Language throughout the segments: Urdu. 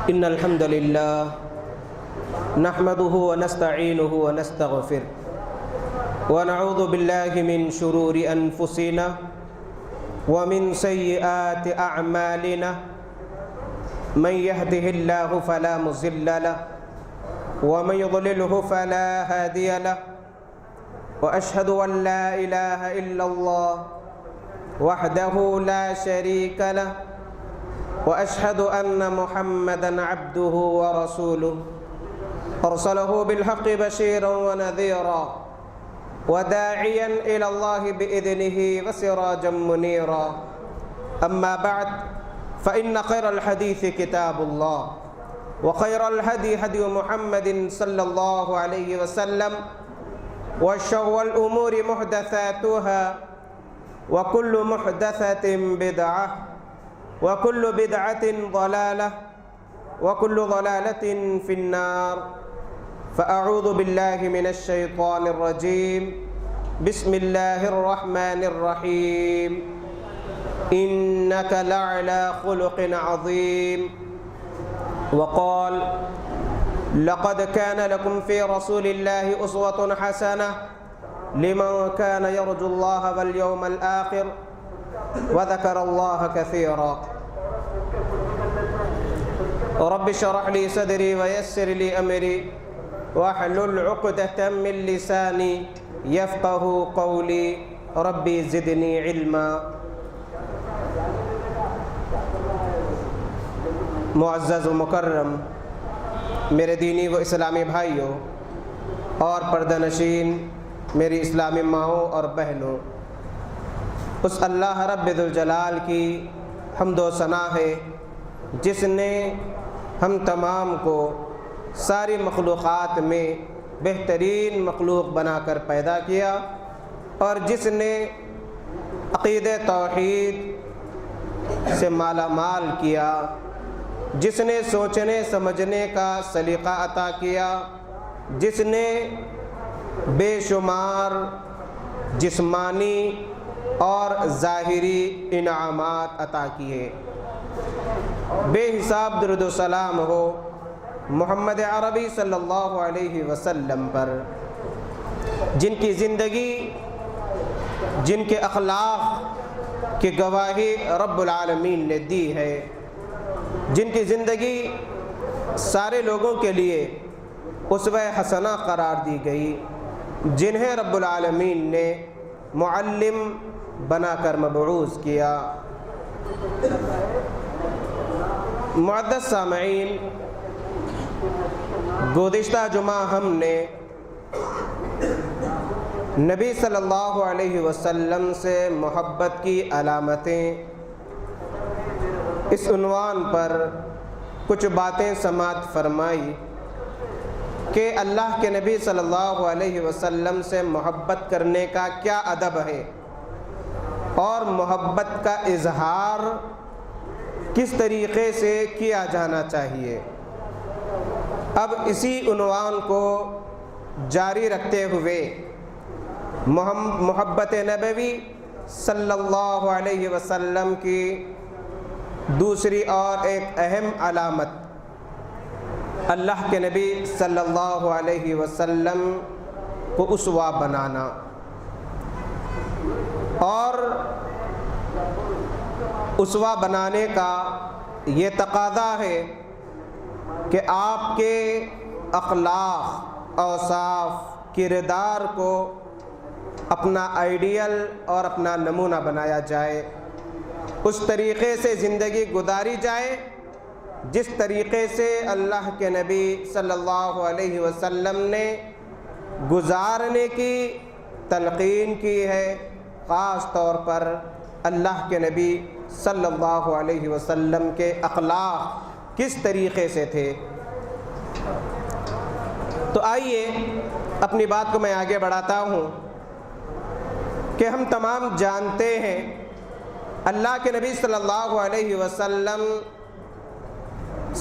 إن الحمد لله نحمده ونستعينه ونستغفره ونعوذ بالله من شرور أنفسنا ومن سيئات أعمالنا من يهده الله فلا مضل له ومن يضلله فلا هادي له وأشهد أن لا إله إلا الله وحده لا شريك له وأشهد أن محمدًا عبده ورسوله أرسله بالحق بشيرا ونذيرا وداعيا إلى الله بإذنه وسراجا منيرا أما بعد فإن خير الحديث كتاب الله وخير الهدي هدي محمد صلى الله عليه وسلم وشر الأمور محدثاتها وكل محدثة بدعة وكل بدعة ضلالة وكل ضلالة في النار فأعوذ بالله من الشيطان الرجيم بسم الله الرحمن الرحيم إنك لعلى خلق عظيم وقال لقد كان لكم في رسول الله أسوة حسنة لمن كان يرجو الله واليوم الآخر وذكر الله كثيرا رب اشرح لي صدري ويسر لي أمري واحلل عقدة من لساني يفقه قولي ربي زدني علما معزز و مکرم میرے دینی و اسلامی بھائیوں اور پردہ نشین میری اسلامی ماؤں اور بہنوں، اس اللہ رب ذوالجلال کی حمد و ثنا ہے جس نے ہم تمام کو ساری مخلوقات میں بہترین مخلوق بنا کر پیدا کیا، اور جس نے عقیدہ توحید سے مالا مال کیا، جس نے سوچنے سمجھنے کا سلیقہ عطا کیا، جس نے بے شمار جسمانی اور ظاہری انعامات عطا کیے۔ بے حساب درود و سلام ہو محمد عربی صلی اللہ علیہ وسلم پر، جن کی زندگی، جن کے اخلاق کی گواہی رب العالمین نے دی ہے، جن کی زندگی سارے لوگوں کے لیے اسوہ حسنہ قرار دی گئی، جنہیں رب العالمین نے معلم بنا کر مبعوث کیا۔ معزز سامعین، گزشتہ جمعہ ہم نے نبی صلی اللہ علیہ وسلم سے محبت کی علامتیں اس عنوان پر کچھ باتیں سماعت فرمائی کہ اللہ کے نبی صلی اللہ علیہ وسلم سے محبت کرنے کا کیا ادب ہے اور محبت کا اظہار کس طریقے سے کیا جانا چاہیے۔ اب اسی عنوان کو جاری رکھتے ہوئے محبت نبوی صلی اللہ علیہ وسلم کی دوسری اور ایک اہم علامت اللہ کے نبی صلی اللہ علیہ وسلم کو اسوہ بنانا، اور اسوہ بنانے کا یہ تقاضا ہے کہ آپ کے اخلاق، اوصاف، کردار کو اپنا آئیڈیل اور اپنا نمونہ بنایا جائے، اس طریقے سے زندگی گزاری جائے جس طریقے سے اللہ کے نبی صلی اللہ علیہ وسلم نے گزارنے کی تلقین کی ہے۔ خاص طور پر اللہ کے نبی صلی اللہ علیہ وسلم کے اخلاق کس طریقے سے تھے۔ تو آئیے اپنی بات کو میں آگے بڑھاتا ہوں کہ ہم تمام جانتے ہیں اللہ کے نبی صلی اللہ علیہ وسلم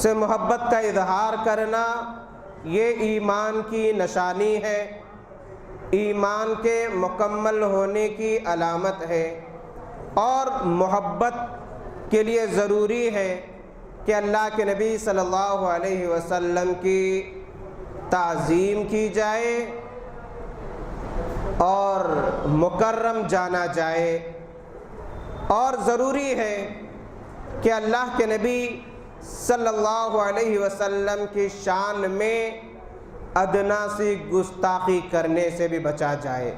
سے محبت کا اظہار کرنا یہ ایمان کی نشانی ہے، ایمان کے مکمل ہونے کی علامت ہے، اور محبت کے لیے ضروری ہے کہ اللہ کے نبی صلی اللہ علیہ وسلم کی تعظیم کی جائے اور مکرم جانا جائے، اور ضروری ہے کہ اللہ کے نبی صلی اللہ علیہ وسلم کی شان میں ادنا سی گستاخی کرنے سے بھی بچا جائے۔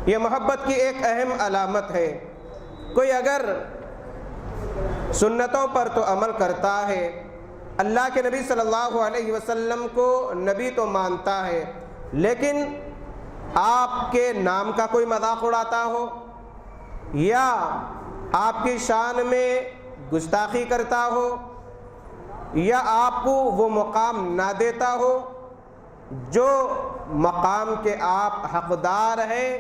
یہ محبت کی ایک اہم علامت ہے۔ کوئی اگر سنتوں پر تو عمل کرتا ہے، اللہ کے نبی صلی اللہ علیہ وسلم کو نبی تو مانتا ہے، لیکن آپ کے نام کا کوئی مذاق اڑاتا ہو یا آپ کی شان میں گستاخی کرتا ہو یا آپ کو وہ مقام نہ دیتا ہو جو مقام کے آپ حقدار ہیں،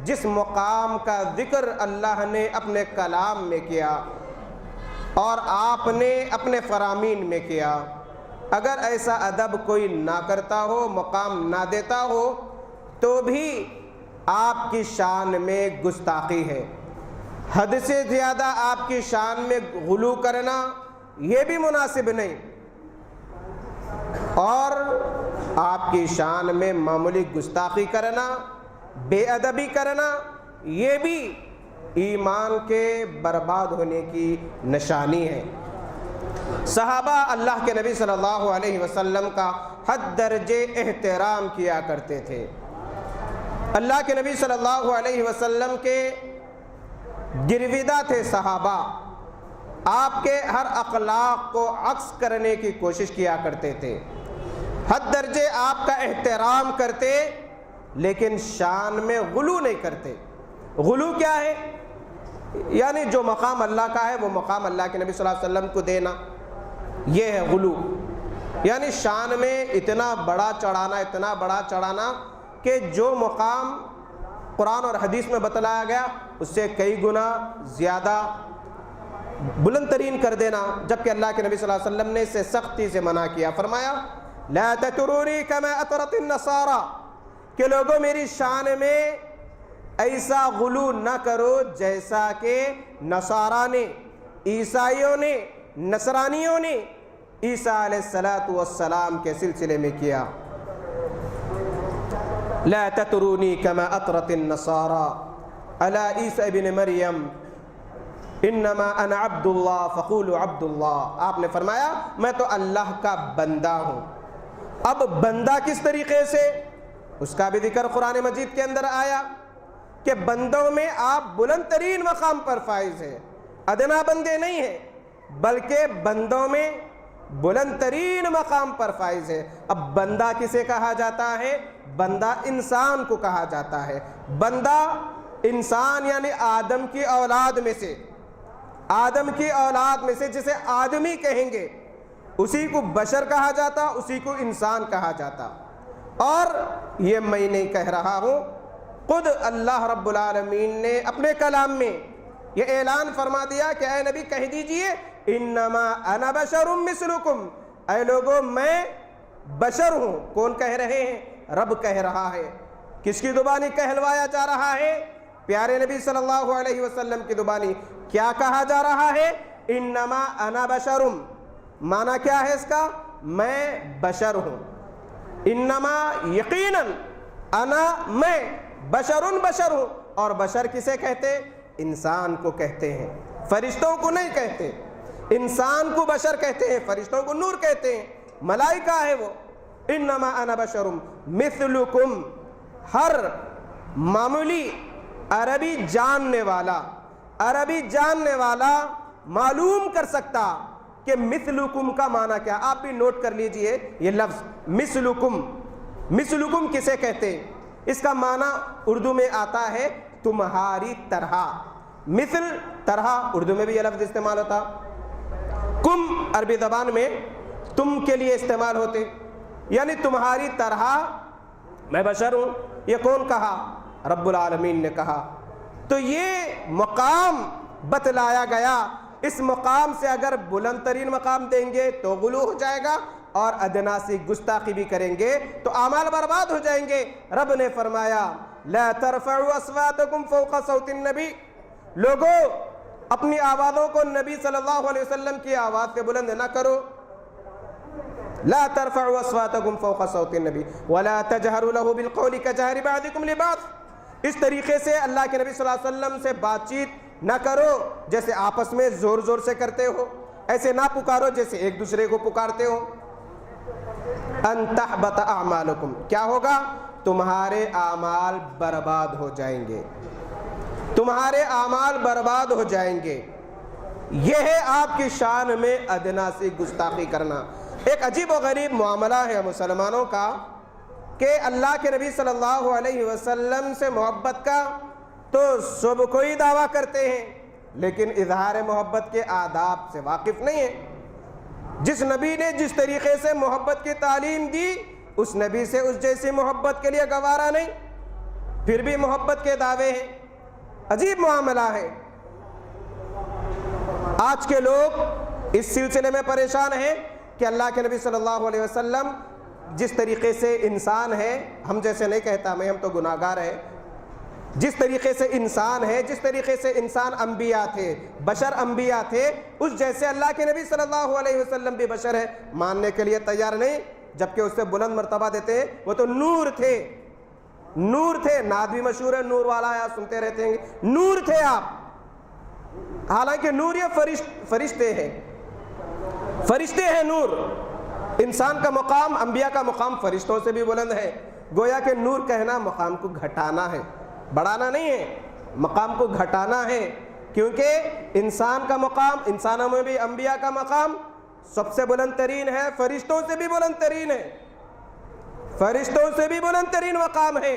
جس مقام کا ذکر اللہ نے اپنے کلام میں کیا اور آپ نے اپنے فرامین میں کیا، اگر ایسا ادب کوئی نہ کرتا ہو، مقام نہ دیتا ہو، تو بھی آپ کی شان میں گستاخی ہے۔ حد سے زیادہ آپ کی شان میں غلو کرنا یہ بھی مناسب نہیں، اور آپ کی شان میں معمولی گستاخی کرنا، بے ادبی کرنا، یہ بھی ایمان کے برباد ہونے کی نشانی ہے۔ صحابہ اللہ کے نبی صلی اللہ علیہ وسلم کا حد درجے احترام کیا کرتے تھے۔ اللہ کے نبی صلی اللہ علیہ وسلم کے گرویدہ تھے صحابہ، آپ کے ہر اخلاق کو عکس کرنے کی کوشش کیا کرتے تھے، حد درجے آپ کا احترام کرتے، لیکن شان میں غلو نہیں کرتے۔ غلو کیا ہے؟ یعنی جو مقام اللہ کا ہے وہ مقام اللہ کے نبی صلی اللہ علیہ وسلم کو دینا، یہ ہے غلو۔ یعنی شان میں اتنا بڑا چڑھانا کہ جو مقام قرآن اور حدیث میں بتلایا گیا اس سے کئی گنا زیادہ بلند ترین کر دینا، جبکہ اللہ کے نبی صلی اللہ علیہ وسلم نے اسے سختی سے منع کیا۔ فرمایا لا تطرونی کما اطرت النصارى، کہ لوگوں میری شان میں ایسا غلو نہ کرو جیسا کہ نصارہ نے، عیسائیوں نے، نصرانیوں نے عیسیٰ علیہ السلام کے سلسلے میں کیا۔ لا تطرونی کما اطرت النصارى علی عیسیٰ ابن مریم انما انا عبد اللہ فقولوا عبد اللہ۔ آپ نے فرمایا میں تو اللہ کا بندہ ہوں۔ اب بندہ کس طریقے سے، اس کا بھی ذکر قرآن مجید کے اندر آیا کہ بندوں میں آپ بلند ترین مقام پر فائز ہیں، ادنا بندے نہیں ہیں، بلکہ بندوں میں بلند ترین مقام پر فائز ہے۔ اب بندہ کسے کہا جاتا ہے؟ بندہ انسان کو کہا جاتا ہے۔ بندہ انسان یعنی آدم کی اولاد میں سے جسے آدمی کہیں گے اسی کو بشر کہا جاتا، اسی کو انسان کہا جاتا۔ اور یہ میں نہیں کہہ رہا ہوں، خود اللہ رب العالمین نے اپنے کلام میں یہ اعلان فرما دیا کہ اے نبی کہہ دیجئے انما انا بشر مثلکم، اے لوگوں میں بشر ہوں۔ کون کہہ رہے ہیں؟ رب کہہ رہا ہے۔ کس کی زبانی کہلوایا جا رہا ہے؟ پیارے نبی صلی اللہ علیہ وسلم کی زبانی۔ کیا کہا جا رہا ہے؟ انما انا بشر، معنی کیا ہے اس کا؟ میں بشر ہوں۔ انما یقیناً، انا میں، بشر ہوں۔ اور بشر کسے کہتے؟ انسان کو کہتے ہیں، فرشتوں کو نہیں کہتے۔ انسان کو بشر کہتے ہیں، فرشتوں کو نور کہتے ہیں، ملائکہ ہے وہ۔ انما انا بشر مثلکم، ہر معمولی عربی جاننے والا معلوم کر سکتا کہ مثلکم کا معنی کیا۔ آپ بھی نوٹ کر لیجئے یہ لفظ مثلکم کسے کہتے ہیں؟ اس کا معنی اردو میں آتا ہے تمہاری طرح۔ مثل، طرح، اردو میں بھی یہ لفظ استعمال ہوتا۔ کم عربی زبان میں تم کے لیے استعمال ہوتے، یعنی تمہاری طرح میں بشر ہوں۔ یہ کون کہا؟ رب العالمین نے کہا۔ تو یہ مقام بتلایا گیا، اس مقام سے اگر بلند ترین مقام دیں گے تو غلو ہو جائے گا، اور ادنا سی گستاخی بھی کریں گے تو اعمال برباد ہو جائیں گے۔ رب نے فرمایا لا ترفعوا اصواتکم فوق صوت النبی، لوگو اپنی آوازوں کو نبی صلی اللہ علیہ وسلم کی آواز سے بلند نہ کرو. لا ترفعوا اصواتکم فوق صوت النبی ولا تجہروا له بالقول کجہر بعضکم لبعض. اس طریقے سے اللہ کے نبی صلی اللہ علیہ وسلم سے بات چیت نہ کرو جیسے آپس میں زور زور سے کرتے ہو. ایسے نہ پکارو جیسے ایک دوسرے کو پکارتے ہو. ان تحبط اعمالکم، کیا ہوگا؟ تمہارے اعمال برباد ہو جائیں گے، تمہارے اعمال برباد ہو جائیں گے. یہ ہے آپ کی شان میں ادنا سے گستاخی کرنا. ایک عجیب و غریب معاملہ ہے مسلمانوں کا کہ اللہ کے نبی صلی اللہ علیہ وسلم سے محبت کا تو سب کوئی دعویٰ کرتے ہیں، لیکن اظہار محبت کے آداب سے واقف نہیں ہیں. جس نبی نے جس طریقے سے محبت کی تعلیم دی اس نبی سے اس جیسی محبت کے لیے گوارا نہیں، پھر بھی محبت کے دعوے ہیں. عجیب معاملہ ہے. آج کے لوگ اس سلسلے میں پریشان ہیں کہ اللہ کے نبی صلی اللہ علیہ وسلم جس طریقے سے انسان ہے، ہم جیسے نہیں کہتا میں، ہم تو گناہگار ہیں، جس طریقے سے انسان ہے، جس طریقے سے انسان انبیاء تھے، بشر انبیاء تھے، اس جیسے اللہ کے نبی صلی اللہ علیہ وسلم بھی بشر ہے. ماننے کے لیے تیار نہیں، جبکہ اس سے بلند مرتبہ دیتے ہیں. وہ تو نور تھے، نور تھے. نعت بھی مشہور ہے، نور والا ہے، سنتے رہتے ہیں. نور تھے آپ. حالانکہ نور یہ فرشتے ہیں، فرشتے ہیں نور. انسان کا مقام، انبیاء کا مقام فرشتوں سے بھی بلند ہے. گویا کہ نور کہنا مقام کو گھٹانا ہے، بڑھانا نہیں ہے، مقام کو گھٹانا ہے. کیونکہ انسان کا مقام، انسانوں میں بھی انبیاء کا مقام سب سے بلند ترین ہے، فرشتوں سے بھی بلند ترین ہے، فرشتوں سے بھی بلند ترین مقام ہے.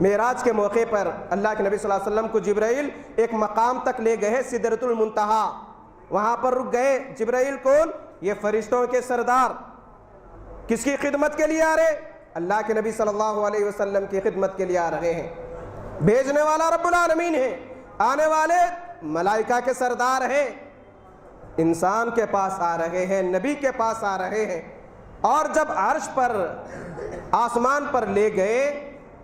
معراج کے موقع پر اللہ کے نبی صلی اللہ علیہ وسلم کو جبرائیل ایک مقام تک لے گئے، سدرۃ المنتہا. وہاں پر رک گئے. جبرائیل کون؟ یہ فرشتوں کے سردار. کس کی خدمت کے لیے آ رہے؟ اللہ کے نبی صلی اللہ علیہ وسلم کی خدمت کے لیے آ رہے ہیں. بھیجنے والا رب العالمین ہے، آنے والے ملائکہ کے سردار ہیں. انسان کے پاس آ رہے ہیں، نبی کے پاس آ رہے ہیں. اور جب عرش پر، آسمان پر لے گئے،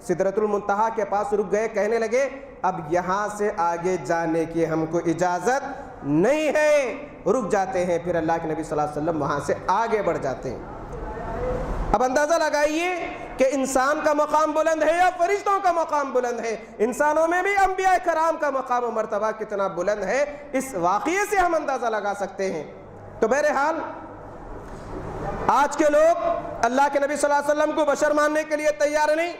سدرۃ المنتہا کے پاس رک گئے، کہنے لگے اب یہاں سے آگے جانے کی ہم کو اجازت نہیں ہے. رک جاتے ہیں. پھر اللہ کے نبی صلی اللہ علیہ وسلم وہاں سے آگے بڑھ جاتے ہیں. اب اندازہ لگائیے کہ انسان کا مقام بلند ہے یا فرشتوں کا مقام بلند ہے. انسانوں میں بھی انبیاء کرام کا مقام و مرتبہ کتنا بلند ہے، اس واقعے سے ہم اندازہ لگا سکتے ہیں. تو بہرحال آج کے لوگ اللہ کے نبی صلی اللہ علیہ وسلم کو بشر ماننے کے لیے تیار نہیں.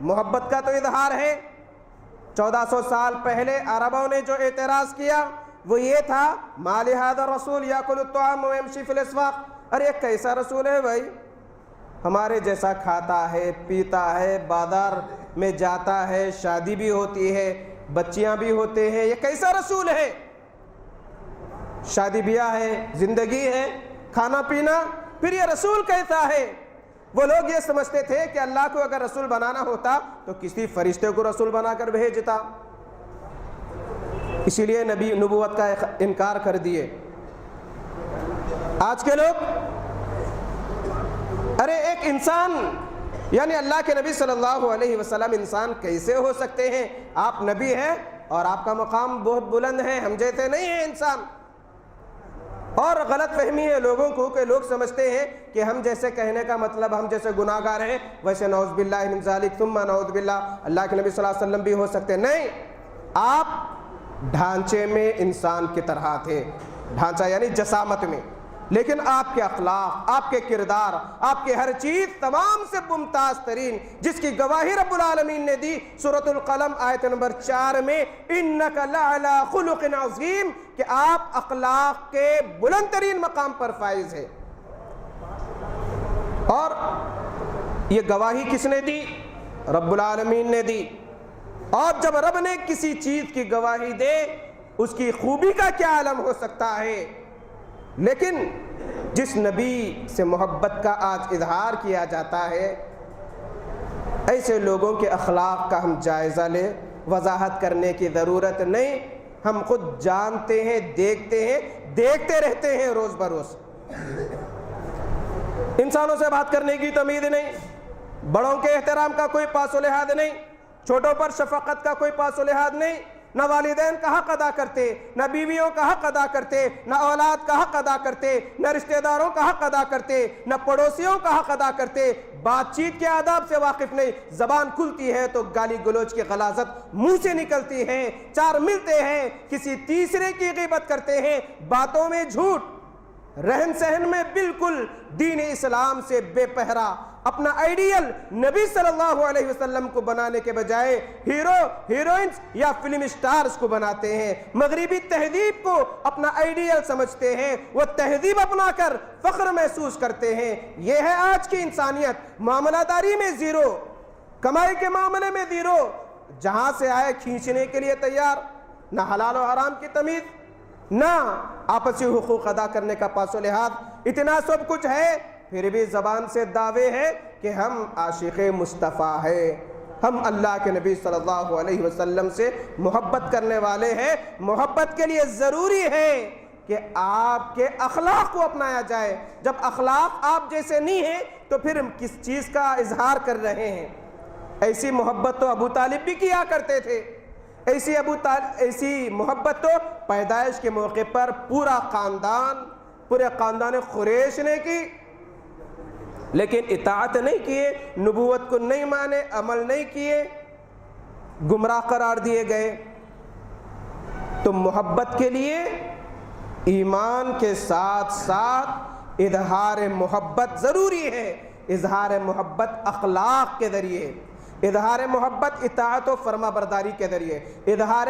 محبت کا تو اظہار ہے. 1400 سال پہلے عربوں نے جو اعتراض کیا وہ یہ تھا، ما لہذا الرسول یاکل الطعام ویمشی فی الاسواق. ارے کیسا رسول ہے بھائی، ہمارے جیسا کھاتا ہے، پیتا ہے، بازار میں جاتا ہے، شادی بھی ہوتی ہے، بچیاں بھی ہوتے ہیں. یہ کیسا رسول ہے؟ شادی بیاہ ہے، زندگی ہے، کھانا پینا، پھر یہ رسول کیسا ہے؟ وہ لوگ یہ سمجھتے تھے کہ اللہ کو اگر رسول بنانا ہوتا تو کسی فرشتے کو رسول بنا کر بھیجتا. اسی لیے نبی نبوت کا انکار کر دیے. آج کے لوگ، ارے ایک انسان یعنی اللہ کے نبی صلی اللہ علیہ وسلم انسان کیسے ہو سکتے ہیں؟ آپ نبی ہیں اور آپ کا مقام بہت بلند ہے، ہم جیسے نہیں ہیں انسان. اور غلط فہمی ہے لوگوں کو کہ لوگ سمجھتے ہیں کہ ہم جیسے کہنے کا مطلب ہم جیسے گناہگار ہیں ویسے نعوذ باللہ من ذالک ثم نعوذ باللہ اللہ کے نبی صلی اللہ علیہ وسلم بھی ہو سکتے. نہیں، آپ ڈھانچے میں انسان کی طرح تھے، ڈھانچہ یعنی جسامت میں، لیکن آپ کے اخلاق، آپ کے کردار، آپ کے ہر چیز تمام سے ممتاز ترین، جس کی گواہی رب العالمین نے دی سورۃ القلم آیت نمبر 4 میں، انک لعلی خلق عظیم، کہ آپ اخلاق کے بلند ترین مقام پر فائز ہیں. اور یہ گواہی کس نے دی؟ رب العالمین نے دی. اور جب رب نے کسی چیز کی گواہی دے اس کی خوبی کا کیا علم ہو سکتا ہے؟ لیکن جس نبی سے محبت کا آج اظہار کیا جاتا ہے، ایسے لوگوں کے اخلاق کا ہم جائزہ لیں. وضاحت کرنے کی ضرورت نہیں، ہم خود جانتے ہیں، دیکھتے رہتے ہیں روز بروز. انسانوں سے بات کرنے کی تمیز نہیں، بڑوں کے احترام کا کوئی پاس و لحاظ نہیں، چھوٹوں پر شفقت کا کوئی پاس و لحاظ نہیں. نہ والدین کا حق ادا کرتے، نہ بیویوں کا حق ادا کرتے، نہ اولاد کا حق ادا کرتے، نہ رشتہ داروں کا حق ادا کرتے، نہ پڑوسیوں کا حق ادا کرتے، بات چیت کے آداب سے واقف نہیں، زبان کھلتی ہے تو گالی گلوچ کی غلاظت منہ سے نکلتی ہے، چار ملتے ہیں کسی تیسرے کی غیبت کرتے ہیں، باتوں میں جھوٹ، رہن سہن میں بالکل دین اسلام سے بے پہرا، اپنا آئیڈیل نبی صلی اللہ علیہ وسلم کو بنانے کے بجائے ہیرو ہیروئنز یا فلم سٹارز کو بناتے ہیں، مغربی تہذیب کو اپنا آئیڈیل سمجھتے ہیں، وہ تہذیب اپنا کر فخر محسوس کرتے ہیں۔ یہ ہے آج کی انسانیت، معاملہ داری میں زیرو، کمائی کے معاملے میں زیرو، جہاں سے آئے کھینچنے کے لیے تیار، نہ حلال و حرام کی تمیز، نہ آپسی حقوق ادا کرنے کا پاس و لحاظ، اتنا سب کچھ ہے، پھر بھی زبان سے دعوے ہیں کہ ہم عاشق مصطفیٰ ہیں، ہم اللہ کے نبی صلی اللہ علیہ وسلم سے محبت کرنے والے ہیں۔ محبت کے لیے ضروری ہے کہ آپ کے اخلاق کو اپنایا جائے، جب اخلاق آپ جیسے نہیں ہیں تو پھر کس چیز کا اظہار کر رہے ہیں؟ ایسی محبت تو ابو طالب بھی کیا کرتے تھے، ایسی محبت تو پیدائش کے موقع پر پورے خاندان قریش نے کی، لیکن اطاعت نہیں کیے، نبوت کو نہیں مانے، عمل نہیں کیے، گمراہ قرار دیے گئے۔ تو محبت کے لیے ایمان کے ساتھ ساتھ اظہار محبت ضروری ہے، اظہار محبت اخلاق کے ذریعے، اظہار محبت اطاعت و فرما برداری کے ذریعے، اظہار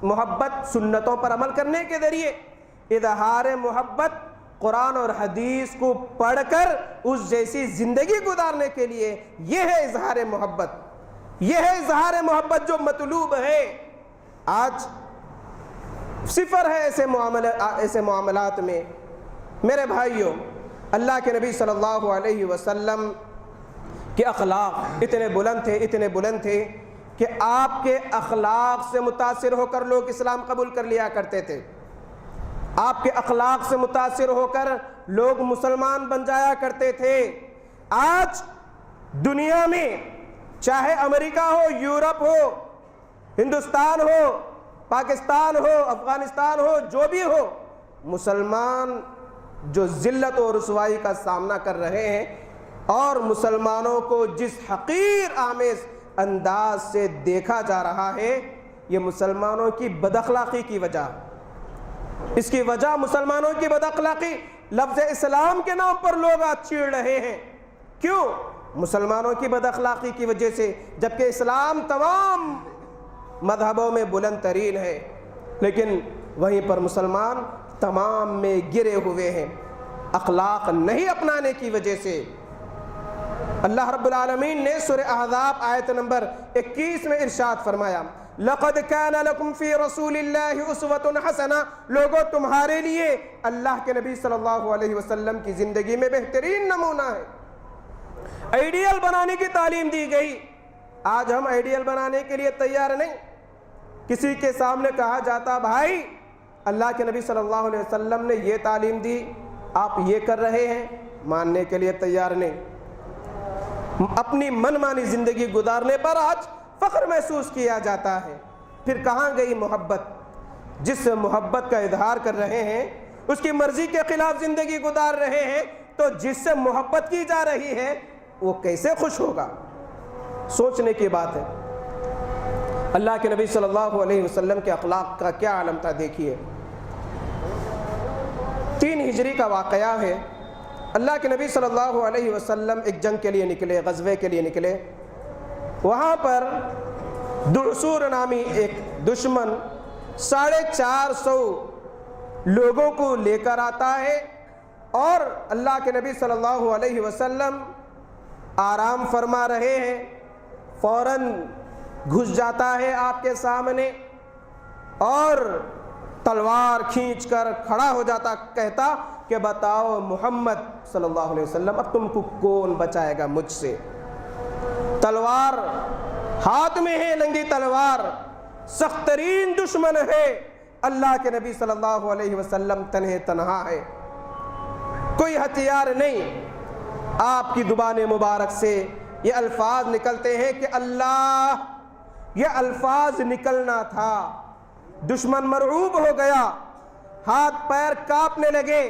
محبت سنتوں پر عمل کرنے کے ذریعے، اظہار محبت قرآن اور حدیث کو پڑھ کر اس جیسی زندگی گزارنے کے لیے، یہ ہے اظہار محبت، یہ ہے اظہار محبت جو مطلوب ہے۔ آج صفر ہے ایسے معاملات میں۔ میرے بھائیوں، اللہ کے نبی صلی اللہ علیہ وسلم کے اخلاق اتنے بلند تھے کہ آپ کے اخلاق سے متاثر ہو کر لوگ اسلام قبول کر لیا کرتے تھے، آپ کے اخلاق سے متاثر ہو کر لوگ مسلمان بن جایا کرتے تھے۔ آج دنیا میں چاہے امریکہ ہو، یورپ ہو، ہندوستان ہو، پاکستان ہو، افغانستان ہو، جو بھی ہو، مسلمان جو ذلت و رسوائی کا سامنا کر رہے ہیں اور مسلمانوں کو جس حقیر آمیز انداز سے دیکھا جا رہا ہے، یہ مسلمانوں کی بد اخلاقی کی وجہ، اس کی وجہ مسلمانوں کی بد اخلاقی، لفظ اسلام کے نام پر لوگ آج چیڑ رہے ہیں۔ کیوں؟ مسلمانوں کی بد اخلاقی کی وجہ سے، جبکہ اسلام تمام مذہبوں میں بلند ترین ہے، لیکن وہیں پر مسلمان تمام میں گرے ہوئے ہیں اخلاق نہیں اپنانے کی وجہ سے۔ اللہ رب العالمین نے سورہ احزاب آیت نمبر 21 میں ارشاد فرمایا، لَقَدْ كَانَ لَكُمْ فِي رَسُولِ اللَّهِ أُسْوَةٌ حَسَنَةٌ، لوگوں تمہارے لیے اللہ کے نبی صلی اللہ علیہ وسلم کی زندگی میں بہترین نمونہ ہے۔ آئیڈیل بنانے کی تعلیم دی گئی۔ آج ہم آئیڈیل بنانے کے لیے تیار نہیں۔ کسی کے سامنے کہا جاتا، بھائی اللہ کے نبی صلی اللہ علیہ وسلم نے یہ تعلیم دی، آپ یہ کر رہے ہیں، ماننے کے لیے تیار نہیں۔ اپنی من مانی زندگی گزارنے پر آج فخر محسوس کیا جاتا ہے۔ پھر کہاں گئی محبت؟ جس محبت کا اظہار کر رہے ہیں، اس کی مرضی کے خلاف زندگی گزار رہے ہیں، تو جس سے محبت کی جا رہی ہے وہ کیسے خوش ہوگا؟ سوچنے کی بات ہے۔ اللہ کے نبی صلی اللہ علیہ وسلم کے اخلاق کا کیا عالم تھا، دیکھیے۔ 3 ہجری کا واقعہ ہے۔ اللہ کے نبی صلی اللہ علیہ وسلم ایک جنگ کے لیے نکلے، غزوے کے لیے نکلے۔ وہاں پر دعسور نامی ایک دشمن 450 لوگوں کو لے کر آتا ہے، اور اللہ کے نبی صلی اللہ علیہ وسلم آرام فرما رہے ہیں، فوراً گھس جاتا ہے آپ کے سامنے اور تلوار کھینچ کر کھڑا ہو جاتا، کہتا کہ بتاؤ محمد صلی اللہ علیہ وسلم، اب تم کو کون بچائے گا مجھ سے؟ تلوار ہاتھ میں ہے، ننگی تلوار، سخت ترین دشمن ہے۔ اللہ کے نبی صلی اللہ علیہ وسلم تنہا ہے، کوئی ہتھیار نہیں۔ آپ کی زبان مبارک سے یہ الفاظ نکلتے ہیں کہ اللہ یہ الفاظ نکلنا تھا۔ دشمن مرعوب ہو گیا، ہاتھ پیر کانپنے لگے،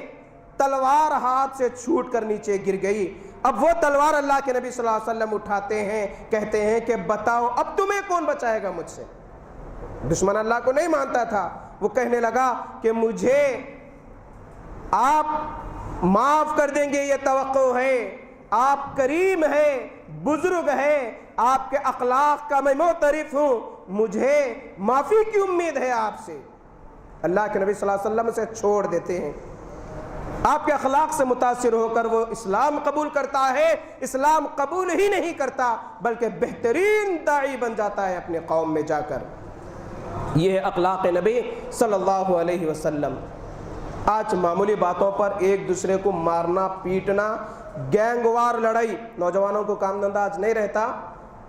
تلوار ہاتھ سے چھوٹ کر نیچے گر گئی۔ اب وہ تلوار اللہ کے نبی صلی اللہ علیہ وسلم اٹھاتے ہیں، کہتے ہیں کہ بتاؤ اب تمہیں کون بچائے گا مجھ سے؟ دشمن اللہ کو نہیں مانتا تھا، وہ کہنے لگا کہ مجھے آپ معاف کر دیں گے یہ توقع ہے، آپ کریم ہیں، بزرگ ہیں، آپ کے اخلاق کا میں معترف ہوں، مجھے معافی کی امید ہے آپ سے۔ اللہ کے نبی صلی اللہ علیہ وسلم سے چھوڑ دیتے ہیں۔ آپ کے اخلاق سے متاثر ہو کر وہ اسلام قبول کرتا ہے، اسلام قبول ہی نہیں کرتا بلکہ بہترین داعی بن جاتا ہے اپنے قوم میں جا کر۔ یہ ہے اخلاق نبی صلی اللہ علیہ وسلم۔ آج معمولی باتوں پر ایک دوسرے کو مارنا پیٹنا، گینگ وار لڑائی، نوجوانوں کو کام دھندہ آج نہیں رہتا،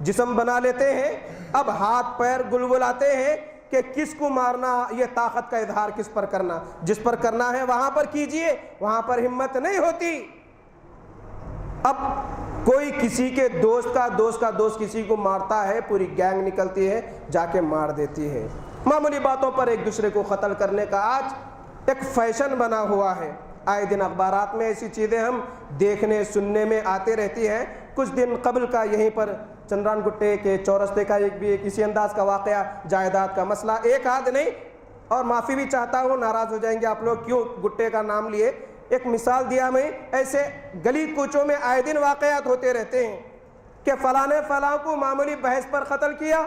جسم بنا لیتے ہیں، اب ہاتھ پیر گلگلاتے ہیں کہ کس کو مارنا، یہ طاقت کا اظہار کس پر کرنا، جس پر کرنا ہے وہاں پر کیجئے، وہاں پر ہمت نہیں ہوتی۔ اب کوئی کسی کے دوست کا دوست کسی کو مارتا ہے، پوری گینگ نکلتی ہے جا کے مار دیتی ہے۔ معمولی باتوں پر ایک دوسرے کو قتل کرنے کا آج ایک فیشن بنا ہوا ہے۔ آئے دن اخبارات میں ایسی چیزیں ہم دیکھنے سننے میں آتے رہتی ہیں۔ کچھ دن قبل کا یہیں پر چندران گٹے کے چورستے کا ایک اسی انداز کا واقعہ، جائیداد کا مسئلہ، ایک آدھ نہیں، اور معافی بھی چاہتا ہوں، ناراض ہو جائیں گے آپ لوگ کیوں گٹے کا نام لیے، ایک مثال دیا میں، ایسے گلی کوچوں میں آئے دن واقعات ہوتے رہتے ہیں کہ فلاں نے فلاں کو معمولی بحث پر قتل کیا،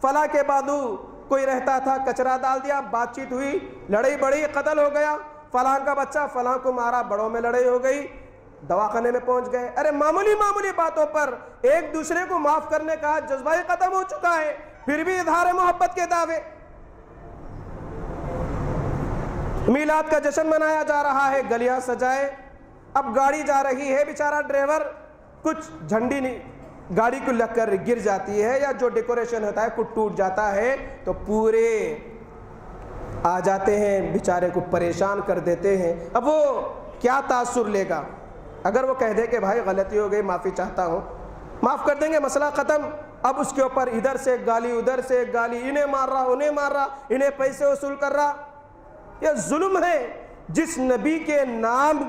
فلاں کے بادو کوئی رہتا تھا کچرا ڈال دیا، بات چیت ہوئی، لڑائی بڑی، قتل ہو گیا، فلاں کا بچہ فلاں کو مارا، بڑوں میں لڑائی ہو گئی، دواخانے میں پہنچ گئے۔ ارے معمولی باتوں پر ایک دوسرے کو معاف کرنے کا جذبہ ختم ہو چکا ہے، پھر بھی اظہار محبت کے دعوے۔ میلاد کا جشن منایا جا رہا ہے، گلیاں سجائے، اب گاڑی جا رہی ہے، بیچارہ ڈرائیور کچھ جھنڈی نہیں، گاڑی کو لگ کر گر جاتی ہے یا جو ڈیکوریشن ہوتا ہے کچھ ٹوٹ جاتا ہے تو پورے آ جاتے ہیں، بیچارے کو پریشان کر دیتے ہیں۔ اب وہ کیا تاثر لے گا؟ اگر وہ کہہ دے کہ بھائی غلطی ہو گئی، معافی چاہتا ہوں، معاف کر دیں گے، مسئلہ ختم۔ اب اس کے اوپر ادھر سے گالی ادھر سے گالی، انہیں مار رہا انہیں مار رہا، انہیں پیسے وصول کر رہا، یہ ظلم ہے۔ جس نبی کے نام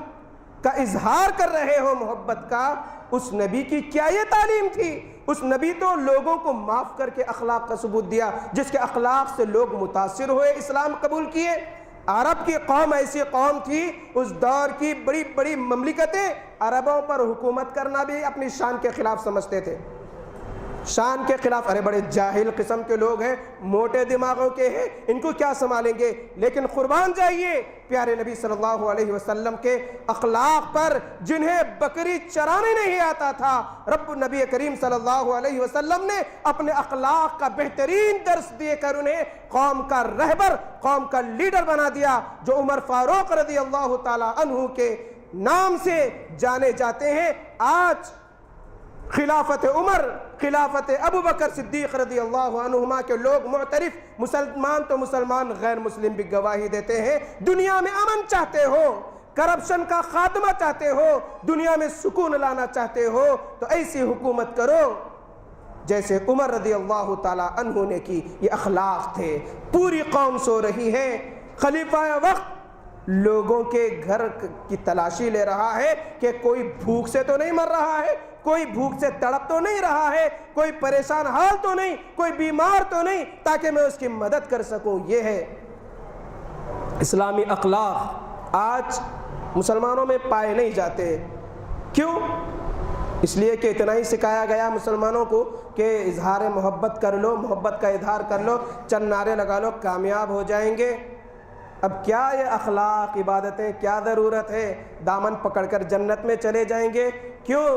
کا اظہار کر رہے ہو محبت کا، اس نبی کی کیا یہ تعلیم تھی؟ اس نبی تو لوگوں کو معاف کر کے اخلاق کا ثبوت دیا، جس کے اخلاق سے لوگ متاثر ہوئے، اسلام قبول کیے۔ عرب کی قوم ایسی قوم تھی، اس دور کی بڑی بڑی مملکتیں عربوں پر حکومت کرنا بھی اپنی شان کے خلاف سمجھتے تھے، شان کے خلاف۔ ارے بڑے جاہل قسم کے لوگ ہیں، موٹے دماغوں کے ہیں، ان کو کیا سنبھالیں گے؟ لیکن قربان جائیے پیارے نبی صلی اللہ علیہ وسلم کے اخلاق پر، جنہیں بکری چرانے نہیں آتا تھا، رب نبی کریم صلی اللہ علیہ وسلم نے اپنے اخلاق کا بہترین درس دے کر انہیں قوم کا رہبر، قوم کا لیڈر بنا دیا، جو عمر فاروق رضی اللہ تعالی عنہ کے نام سے جانے جاتے ہیں۔ آج خلافت عمر، خلافت ابو بکر صدیق رضی اللہ عنہما کے لوگ معترف، مسلمان تو مسلمان، غیر مسلم بھی گواہی دیتے ہیں۔ دنیا میں امن چاہتے ہو، کرپشن کا خاتمہ چاہتے ہو، دنیا میں سکون لانا چاہتے ہو تو ایسی حکومت کرو جیسے عمر رضی اللہ تعالی عنہ نے کی۔ یہ اخلاق تھے۔ پوری قوم سو رہی ہے، خلیفہ وقت لوگوں کے گھر کی تلاشی لے رہا ہے کہ کوئی بھوک سے تو نہیں مر رہا ہے، کوئی بھوک سے تڑپ تو نہیں رہا ہے، کوئی پریشان حال تو نہیں، کوئی بیمار تو نہیں، تاکہ میں اس کی مدد کر سکوں۔ یہ ہے اسلامی اخلاق۔ آج مسلمانوں میں پائے نہیں جاتے۔ کیوں؟ اس لیے کہ اتنا ہی سکھایا گیا مسلمانوں کو کہ اظہار محبت کر لو، محبت کا اظہار کر لو، چند نعرے لگا لو، کامیاب ہو جائیں گے۔ اب کیا یہ اخلاق، عبادتیں کیا ضرورت ہے؟ دامن پکڑ کر جنت میں چلے جائیں گے۔ کیوں؟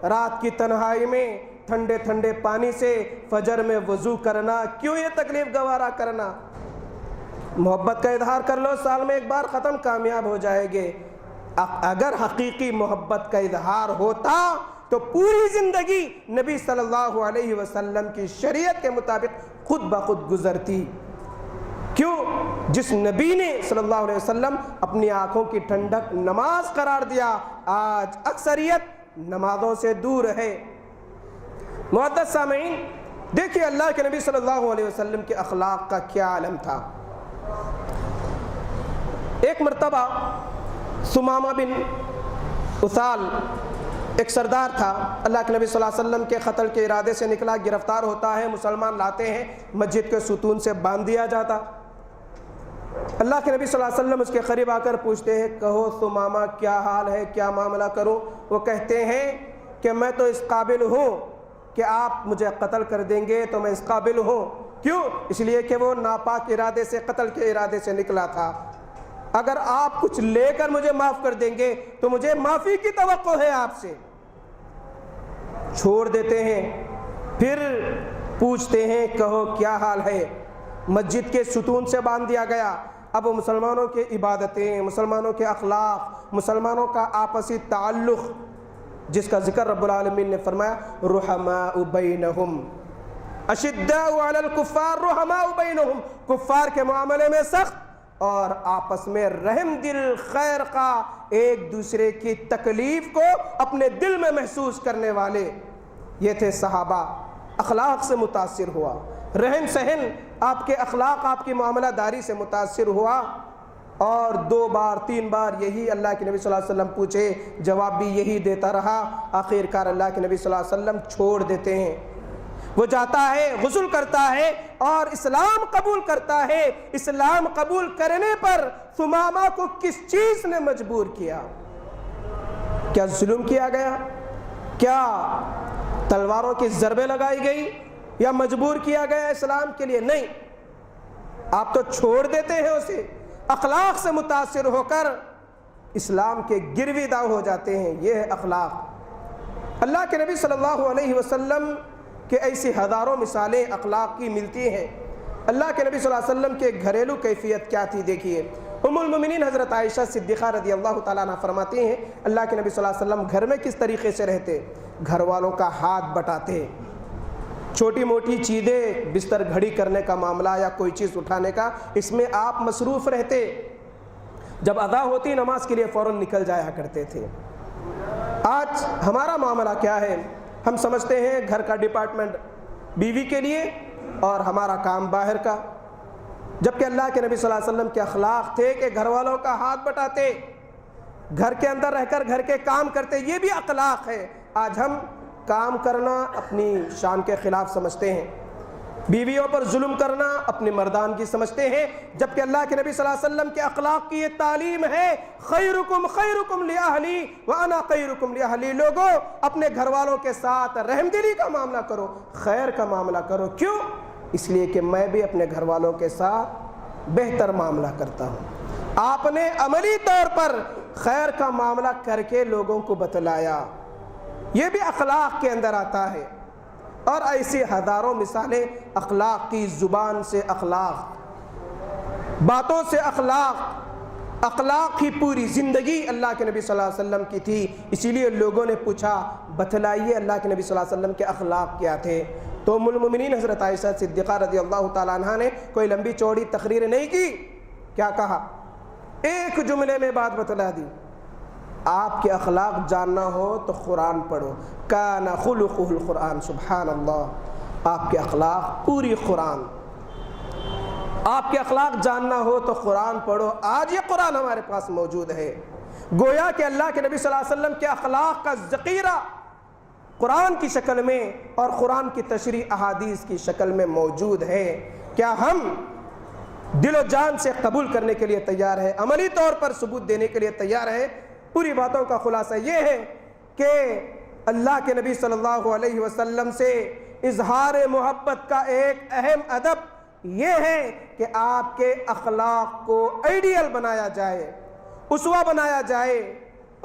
رات کی تنہائی میں ٹھنڈے ٹھنڈے پانی سے فجر میں وضو کرنا، کیوں یہ تکلیف گوارا کرنا؟ محبت کا اظہار کر لو، سال میں ایک بار، ختم، کامیاب ہو جائے گے۔ اگر حقیقی محبت کا اظہار ہوتا تو پوری زندگی نبی صلی اللہ علیہ وسلم کی شریعت کے مطابق خود بخود گزرتی۔ کیوں؟ جس نبی نے صلی اللہ علیہ وسلم اپنی آنکھوں کی ٹھنڈک نماز قرار دیا، آج اکثریت نمازوں سے دور ہے۔ معزز سامعین، دیکھیے اللہ کے نبی صلی اللہ علیہ وسلم کے اخلاق کا کیا عالم تھا۔ ایک مرتبہ ثمامہ بن اثال ایک سردار تھا، اللہ کے نبی صلی اللہ علیہ وسلم کے قتل کے ارادے سے نکلا، گرفتار ہوتا ہے، مسلمان لاتے ہیں، مسجد کے ستون سے باندھ دیا جاتا۔ اللہ کے نبی صلی اللہ علیہ وسلم اس کے قریب آ کر پوچھتے ہیں، کہو ثمامہ کیا حال ہے، کیا معاملہ کروں؟ وہ کہتے ہیں کہ میں تو اس قابل ہوں کہ آپ مجھے قتل کر دیں گے، تو میں اس قابل ہوں۔ کیوں؟ اس لیے کہ وہ ناپاک ارادے سے، قتل کے ارادے سے نکلا تھا۔ اگر آپ کچھ لے کر مجھے معاف کر دیں گے تو مجھے معافی کی توقع ہے آپ سے۔ چھوڑ دیتے ہیں، پھر پوچھتے ہیں کہو کیا حال ہے؟ مسجد کے ستون سے باندھ دیا گیا۔ اب مسلمانوں کی عبادتیں، مسلمانوں کے اخلاق، مسلمانوں کا آپسی تعلق، جس کا ذکر رب العالمین نے فرمایا رحماء بینہم اشداء علی الکفار رحماء بینہم، کفار کے معاملے میں سخت اور آپس میں رحم دل، خیر کا، ایک دوسرے کی تکلیف کو اپنے دل میں محسوس کرنے والے، یہ تھے صحابہ۔ اخلاق سے متاثر ہوا، رہن سہن آپ کے اخلاق، آپ کی معاملہ داری سے متاثر ہوا، اور 2 بار 3 بار یہی اللہ کے نبی صلی اللہ علیہ وسلم پوچھے، جواب بھی یہی دیتا رہا۔ آخر کار اللہ کے نبی صلی اللہ علیہ وسلم چھوڑ دیتے ہیں۔ وہ جاتا ہے، غسل کرتا ہے اور اسلام قبول کرتا ہے۔ اسلام قبول کرنے پر ثمامہ کو کس چیز نے مجبور کیا؟ کیا ظلم کیا گیا؟ کیا تلواروں کی ضربیں لگائی گئی یا مجبور کیا گیا اسلام کے لیے؟ نہیں، آپ تو چھوڑ دیتے ہیں اسے، اخلاق سے متاثر ہو کر اسلام کے گرویدہ ہو جاتے ہیں۔ یہ ہے اخلاق۔ اللہ کے نبی صلی اللہ علیہ وسلم کہ ایسی ہزاروں مثالیں اخلاق کی ملتی ہیں۔ اللہ کے نبی صلی اللہ علیہ وسلم کے گھریلو کیفیت کیا تھی دیکھیے۔ ام المومنین حضرت عائشہ صدیقہ رضی اللہ تعالیٰ عنہ فرماتی ہیں، اللہ کے نبی صلی اللہ علیہ وسلم گھر میں کس طریقے سے رہتے؟ گھر والوں کا ہاتھ بٹاتے، چھوٹی موٹی چیزیں، بستر گھڑی کرنے کا معاملہ یا کوئی چیز اٹھانے کا، اس میں آپ مصروف رہتے۔ جب اذان ہوتی نماز کے لیے فوراً نکل جایا کرتے تھے۔ آج ہمارا معاملہ کیا ہے؟ ہم سمجھتے ہیں گھر کا ڈپارٹمنٹ بیوی کے لیے اور ہمارا کام باہر کا، جبکہ اللہ کے نبی صلی اللہ علیہ وسلم کے اخلاق تھے کہ گھر والوں کا ہاتھ بٹاتے، گھر کے اندر رہ کر گھر کے کام کرتے۔ یہ بھی اخلاق ہے۔ آج ہم کام کرنا اپنی شان کے خلاف سمجھتے ہیں، بیویوں پر ظلم کرنا اپنی مردانگی سمجھتے ہیں، جبکہ اللہ کے نبی صلی اللہ علیہ وسلم کے اخلاق کی یہ تعلیم ہے، خیرکم خیرکم لأہلی وانا خیرکم لأہلی۔ لوگوں اپنے گھر والوں کے ساتھ رحم دلی کا معاملہ کرو، خیر کا معاملہ کرو۔ کیوں؟ اس لیے کہ میں بھی اپنے گھر والوں کے ساتھ بہتر معاملہ کرتا ہوں۔ آپ نے عملی طور پر خیر کا معاملہ کر کے لوگوں کو بتلایا، یہ بھی اخلاق کے اندر آتا ہے۔ اور ایسی ہزاروں مثالیں اخلاق کی، زبان سے اخلاق، باتوں سے اخلاق، اخلاق کی پوری زندگی اللہ کے نبی صلی اللہ علیہ وسلم کی تھی۔ اسی لیے لوگوں نے پوچھا، بتلائیے اللہ کے نبی صلی اللہ علیہ وسلم کے اخلاق کیا تھے؟ تو ام المومنین حضرت عائشہ صدیقہ رضی اللہ تعالیٰ عنہ نے کوئی لمبی چوڑی تقریر نہیں کی، کیا کہا؟ ایک جملے میں بات بتلا دی، آپ کے اخلاق جاننا ہو تو قرآن پڑھو، کان خلقہ القرآن۔ سبحان اللہ، آپ کے اخلاق پوری قرآن، آپ کے اخلاق جاننا ہو تو قرآن پڑھو۔ آج یہ قرآن ہمارے پاس موجود ہے، گویا کہ اللہ کے نبی صلی اللہ علیہ وسلم کے اخلاق کا ذخیرہ قرآن کی شکل میں اور قرآن کی تشریح احادیث کی شکل میں موجود ہے۔ کیا ہم دل و جان سے قبول کرنے کے لیے تیار ہے؟ عملی طور پر ثبوت دینے کے لیے تیار ہے؟ پوری باتوں کا خلاصہ یہ ہے کہ اللہ کے نبی صلی اللہ علیہ وسلم سے اظہار محبت کا ایک اہم ادب یہ ہے کہ آپ کے اخلاق کو آئیڈیل بنایا جائے، اسوہ بنایا جائے،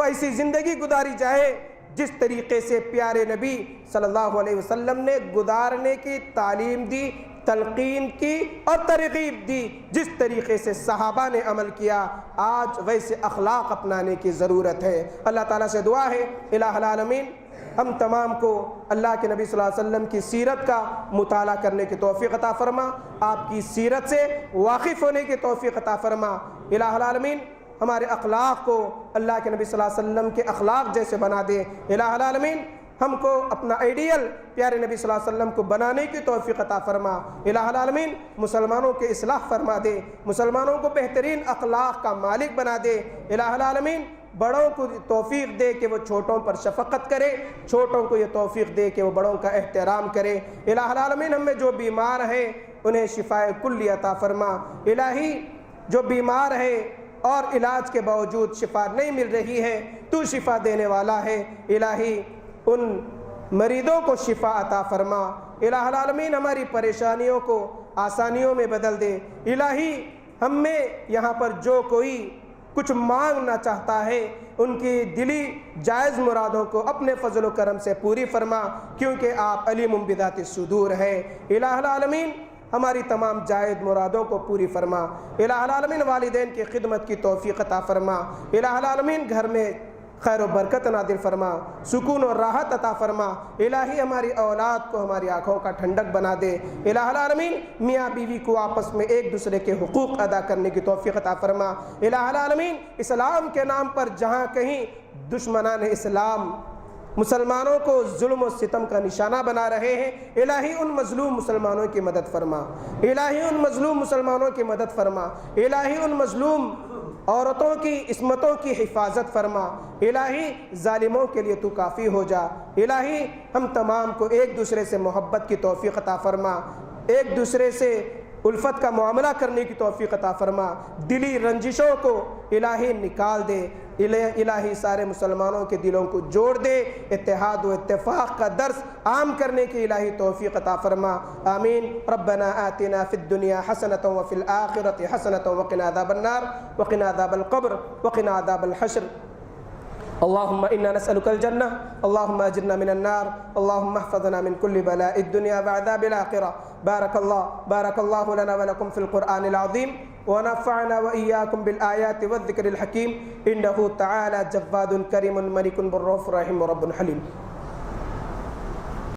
ایسی زندگی گزاری جائے جس طریقے سے پیارے نبی صلی اللہ علیہ وسلم نے گزارنے کی تعلیم دی، تلقین کی اور ترغیب دی، جس طریقے سے صحابہ نے عمل کیا۔ آج ویسے اخلاق اپنانے کی ضرورت ہے۔ اللہ تعالیٰ سے دعا ہے الہ العالمین ہم تمام کو اللہ کے نبی صلی اللہ علیہ وسلم کی سیرت کا مطالعہ کرنے کی توفیق عطا فرما، آپ کی سیرت سے واقف ہونے کی توفیق عطا فرما۔ الہ العالمین ہمارے اخلاق کو اللہ کے نبی صلی اللہ علیہ وسلم کے اخلاق جیسے بنا دے۔ الہ العالمین ہم کو اپنا آئیڈیل پیارے نبی صلی اللہ علیہ وسلم کو بنانے کی توفیق عطا فرما۔ الہ العالمین مسلمانوں کے اصلاح فرما دے، مسلمانوں کو بہترین اخلاق کا مالک بنا دے۔ الہ العالمین بڑوں کو توفیق دے کہ وہ چھوٹوں پر شفقت کرے، چھوٹوں کو یہ توفیق دے کہ وہ بڑوں کا احترام کرے۔ الہ العالمین ہم میں جو بیمار ہیں انہیں شفاء کلی عطا فرما۔ الہی جو بیمار ہے اور علاج کے باوجود شفا نہیں مل رہی ہے، تو شفا دینے والا ہے، الہی ان مریضوں کو شفا عطا فرما۔ الہ العالمین ہماری پریشانیوں کو آسانیوں میں بدل دے۔ الہی ہم میں یہاں پر جو کوئی کچھ مانگنا چاہتا ہے ان کی دلی جائز مرادوں کو اپنے فضل و کرم سے پوری فرما، کیونکہ آپ علیم بذات الصدور ہے۔ الہ العالمین ہماری تمام جائز مرادوں کو پوری فرما۔ الہ العالمین والدین کی خدمت کی توفیق عطا فرما۔ الہ العالمین گھر میں خیر و برکت نازل فرما، سکون و راحت عطا فرما۔ الہی ہماری اولاد کو ہماری آنکھوں کا ٹھنڈک بنا دے۔ الہ العالمین میاں بیوی کو آپس میں ایک دوسرے کے حقوق ادا کرنے کی توفیق عطا فرما۔ الہ العالمین اسلام کے نام پر جہاں کہیں دشمنان اسلام مسلمانوں کو ظلم و ستم کا نشانہ بنا رہے ہیں، الہی ان مظلوم مسلمانوں کی مدد فرما۔ الہی ان مظلوم مسلمانوں کی مدد فرما۔ الہی ان مظلوم عورتوں کی عصمتوں کی حفاظت فرما۔ الہی ظالموں کے لیے تو کافی ہو جا۔ الہی ہم تمام کو ایک دوسرے سے محبت کی توفیق عطا فرما، ایک دوسرے سے الفت کا معاملہ کرنے کی توفیق عطا فرما، دلی رنجشوں کو الہی نکال دے۔ الہی سارے مسلمانوں کے دلوں کو جوڑ دے، اتحاد و اتفاق کا درس عام کرنے کی الہی توفیق عطا فرما۔ آمین۔ ربنا آتنا فی الدنیا حسنۃ وفی الآخرۃ حسنۃ وقنا عذاب النار وقنا عذاب القبر وقنا عذاب الحشر۔ اللهم إنا نسألك الجنة، اللهم أجرنا من النار، اللهم احفظنا من كل بلاء الدنيا وعذاب الآخرة۔ بارك الله لنا ولكم في القرآن العظيم، ونفعنا وإياكم بالآيات والذكر الحكيم، إنه تعالى جواد كريم ملك بر رؤوف رحيم ورب حليم۔